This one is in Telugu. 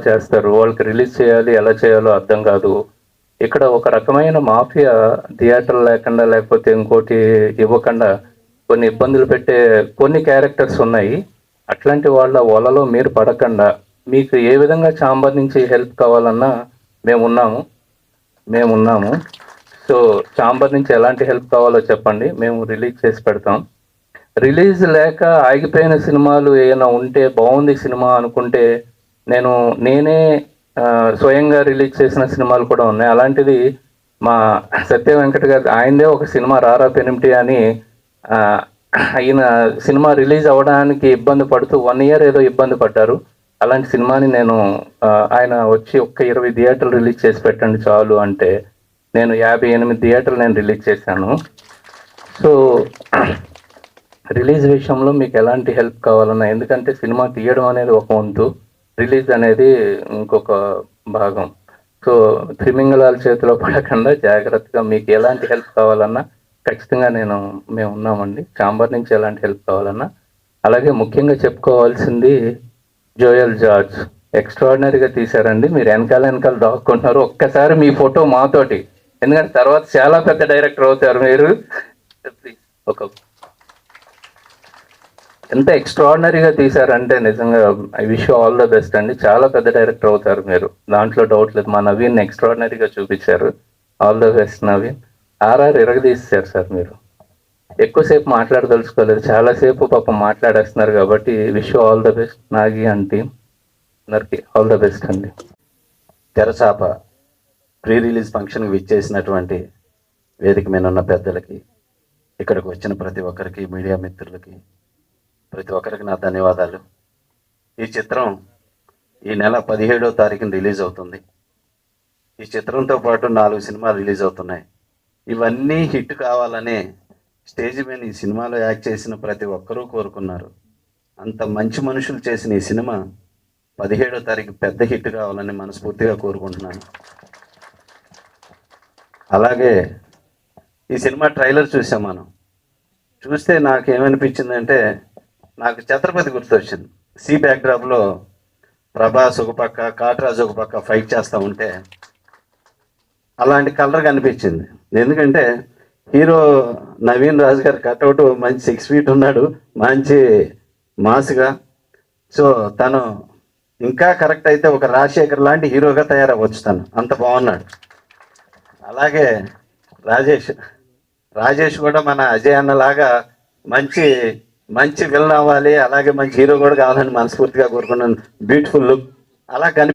చేస్తారు. వాళ్ళకి రిలీజ్ చేయాలి, ఎలా చేయాలో అర్థం కాదు. ఇక్కడ ఒక రకమైన మాఫియా థియేటర్ లేకుండా లేకపోతే ఇంకోటి ఇవ్వకుండా కొన్ని ఇబ్బందులు పెట్టే కొన్ని క్యారెక్టర్స్ ఉన్నాయి. అట్లాంటి వాళ్ళ వలలో మీరు పడకుండా మీకు ఏ విధంగా చాంబర్ నుంచి హెల్ప్ కావాలన్నా మేమున్నాము మేమున్నాము. సో చాంబర్ నుంచి ఎలాంటి హెల్ప్ కావాలో చెప్పండి, మేము రిలీజ్ చేసి పెడతాం. రిలీజ్ లేక ఆగిపోయిన సినిమాలు ఏమైనా ఉంటే బాగుంది సినిమా అనుకుంటే నేనే స్వయంగా రిలీజ్ చేసిన సినిమాలు కూడా ఉన్నాయి. అలాంటిది మా సత్య వెంకట గారి ఆయనదే ఒక సినిమా రారా పెనిమిటి అని ఆయన సినిమా రిలీజ్ అవ్వడానికి ఇబ్బంది పడుతూ 1 year ఏదో ఇబ్బంది పడ్డారు. అలాంటి సినిమాని ఆయన వచ్చి ఒక్క 20 థియేటర్లు రిలీజ్ చేసి పెట్టండి చాలు అంటే నేను 58 థియేటర్లు నేను రిలీజ్ చేశాను. సో రిలీజ్ విషయంలో మీకు ఎలాంటి హెల్ప్ కావాలన్నా, ఎందుకంటే సినిమా తీయడం అనేది ఒక వంతు, రిలీజ్ అనేది ఇంకొక భాగం. సో త్రిమింగళాల చేతిలో పడకుండా జాగ్రత్తగా మీకు ఎలాంటి హెల్ప్ కావాలన్నా ఖచ్చితంగా మేము ఉన్నామండి. చాంబర్ నుంచి ఎలాంటి హెల్ప్ కావాలన్నా. అలాగే ముఖ్యంగా చెప్పుకోవాల్సింది జోయల్ జార్జ్ ఎక్స్ట్రాడినరీగా తీశారండి. మీరు వెనకాల దాక్కుంటున్నారు. ఒక్కసారి మీ ఫోటో మాతోటి, ఎందుకంటే తర్వాత చాలా పెద్ద డైరెక్టర్ అవుతారు మీరు. ఎంత ఎక్స్ట్రాడినరీగా తీశారంటే నిజంగా I wish you all the best అండి. చాలా పెద్ద డైరెక్టర్ అవుతారు మీరు, దాంట్లో డౌట్ లేదు. మా నవీన్ ఎక్స్ట్రాడినరీగా చూపించారు. All the best Naveen. RR ఇరగదీశారు సార్ మీరు. ఎక్కువసేపు మాట్లాడదలుచుకోలేదు, చాలాసేపు పాపం మాట్లాడేస్తున్నారు కాబట్టి wish you all the best Nagi and team అందరికి ఆల్ ద బెస్ట్ అండి. తెరచాప ప్రీ రిలీజ్ ఫంక్షన్కి విచ్చేసినటువంటి వేదిక మీద ఉన్న పెద్దలకి, ఇక్కడికి వచ్చిన ప్రతి ఒక్కరికి, మీడియా మిత్రులకి, ప్రతి ఒక్కరికి నా ధన్యవాదాలు. ఈ చిత్రం ఈ నెల 17వ తారీఖున రిలీజ్ అవుతుంది. ఈ చిత్రంతో పాటు 4 సినిమాలు రిలీజ్ అవుతున్నాయి. ఇవన్నీ హిట్ కావాలనే స్టేజ్ మీద ఈ సినిమాలో యాక్ట్ చేసిన ప్రతి ఒక్కరూ కోరుకున్నారు. అంత మంచి మనుషులు చేసిన ఈ సినిమా 17వ తారీఖు పెద్ద హిట్ కావాలని మనస్ఫూర్తిగా కోరుకుంటున్నాను. అలాగే ఈ సినిమా ట్రైలర్ చూసాం. మనం చూస్తే నాకేమనిపించిందంటే, నాకు ఛత్రపతి గుర్తొచ్చింది. సి బ్యాక్డ్రాప్లో ప్రభాస్ ఒక పక్క, కాట్రాజ్ ఒక పక్క ఫైట్ చేస్తూ ఉంటే అలాంటి కలర్ కనిపించింది. ఎందుకంటే హీరో నవీన్ రాజు గారి కట్అవుట్ మంచి 6 feet ఉన్నాడు, మంచి మాస్గా. సో తను ఇంకా కరెక్ట్ అయితే ఒక రాజశేఖర్ లాంటి హీరోగా తయారవ్వచ్చు, తను అంత బాగున్నాడు. అలాగే రాజేష్ కూడా మన అజయ్ అన్నలాగా మంచి విలన్ అవ్వాలి, అలాగే మంచి హీరో కూడా కావాలని మనస్ఫూర్తిగా కోరుకున్నాను. బ్యూటిఫుల్ లుక్ అలా